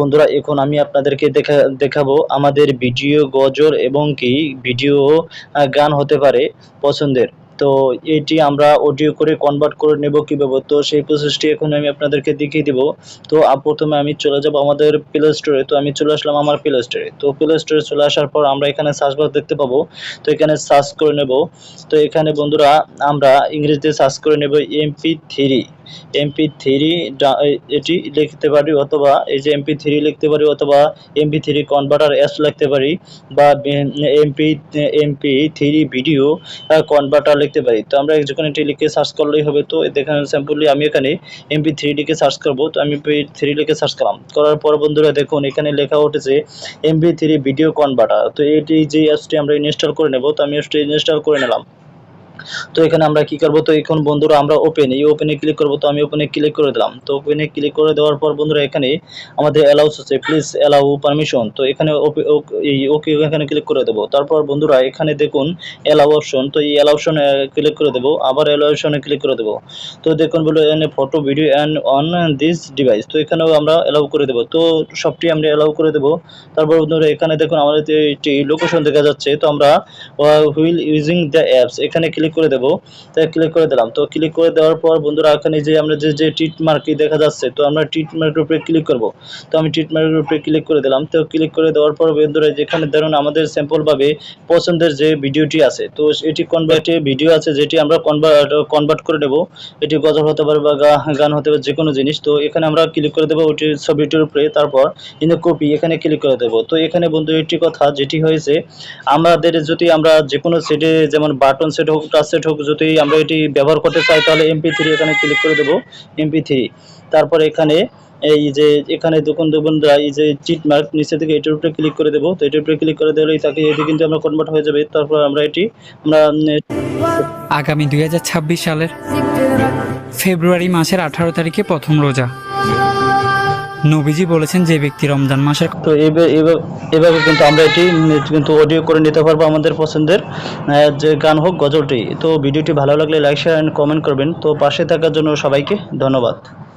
বন্ধুরা এখন আমি আপনাদেরকে দেখাবো আমাদের ভিডিও গজল এবং কি ভিডিও গান হতে পারে পছন্দের। তো এটি আমরা অডিও করে কনভার্ট করে নেব কিভাবে, তো সেই প্রসেসটি এখন আমি আপনাদেরকে দেখিয়ে দিব। তো প্রথমে আমি চলে যাব আমাদের প্লে স্টোরে। তো আমি চলে আসলাম আমার প্লে স্টোরে। তো প্লে স্টোরে চলে আসার পর আমরা এখানে সার্চ বার দেখতে পাবো। তো এখানে সার্চ করে নেব। তো এখানে বন্ধুরা আমরা ইংরেজিতে সার্চ করে নেব MP3 এটি লিখতে পারি, অথবা এই যে MP3 লিখতে পারি, অথবা MP3 কনভার্টার অ্যাপস লিখতে পারি, বা MP3 ভিডিও কনভার্টার লিখতে পারি। তো আমরা যখন এটি লিখে সার্চ করলেই হবে। তো দেখেন সিম্পলি আমি এখানে MP3 লিখে সার্চ করব। তো আমি MP3 লিখে সার্চ করলাম, করার পর বন্ধুরা দেখুন এখানে লেখা উঠেছে MP3 ভিডিও কনভার্টার। তো এটি যে অ্যাপসটি আমরা ইনস্টল করে নেব। তো আমি অ্যাপসটি ইনস্টল করে নিলাম। তো এখানে আমরা কি করব, তো এখন বন্ধুরা আমরা ওপেনে ক্লিক করব। তো আমি ওপেনে ক্লিক করে দিলাম। তো ওপেনে ক্লিক করে দেওয়ার পর বন্ধুরা এখানে আমাদের অ্যালাউস আছে, প্লিজ অ্যালাউ পারমিশন। তো এখানে ওকে এখানে ক্লিক করে দেব। তারপর বন্ধুরা এখানে দেখুন অ্যালাউ অপশন। তো এই অ্যালাউ অপশনে ক্লিক করে দেব, আবার অ্যালাউ অপশনে ক্লিক করে দেব। তো দেখুন বলে এখানে photo video and on this device. তো এখানেও আমরা অ্যালাউ করে দেব। তো সবটি আমরা অ্যালাউ করে দেব। তারপর বন্ধুরা এখানে দেখুন আমাদের একটি লোকেশন দেখা যাচ্ছে। তো আমরা হুইল ইউজিং দ্য অ্যাপস এখানে ক্লিক করে দেব। তো ক্লিক করে দিলাম। তো ক্লিক করে দেওয়ার পর বন্ধুরা এখানে যে আমরা যে টিক মার্কটি দেখা যাচ্ছে, তো আমরা টিক মার্কের উপরে ক্লিক করব। তো আমি টিক মার্কের উপরে ক্লিক করে দিলাম। তো ক্লিক করে দেওয়ার পর বন্ধুরা যেখানে ধরুন আমাদের স্যাম্পল ভাবে পছন্দের যে ভিডিওটি আছে, তো এটি কনভার্টে ভিডিও আছে যেটি আমরা কনভার্ট করে নেব। এটি গজল হতে পারে বা গান হতে পারে, যে কোনো জিনিস। তো এখানে আমরা ক্লিক করে দেবো ওইটির ছবিটির উপরে, তারপর ইন কপি এখানে ক্লিক করে দেবো। তো এখানে বন্ধু একটি কথা যেটি হয়েছে, আমাদের যদি আমরা যে কোনো সেটে যেমন বাটন সেট হোক টাচ সেট হোক, যদি আমরা এটি ব্যবহার করতে চাই তাহলে MP3 এখানে ক্লিক করে দেবো, MP3। তারপর এখানে এই যে এখানে দেখুন এই যে চিট মার্ক নিচে থেকে এটার উপরে ক্লিক করে দেবো। তো এটার উপরে ক্লিক করে দিলেই তাকে এটি কিন্তু আমরা কনভার্ট হয়ে যাবে। তারপর আমরা আগামী 2026 সালের ফেব্রুয়ারি মাসের 18 তারিখে প্রথম রোজা। নবীজি বলেছেন যে ব্যক্তি রমজান মাসের, তো এভাবে কিন্তু আমরা এটি কিন্তু অডিও করে নিতে পারবো আমাদের পছন্দের যে গান হোক গজলটি। তো ভিডিওটি ভালো লাগলে লাইক শেয়ার এন্ড কমেন্ট করবেন। তো পাশে থাকার জন্য সবাইকে ধন্যবাদ।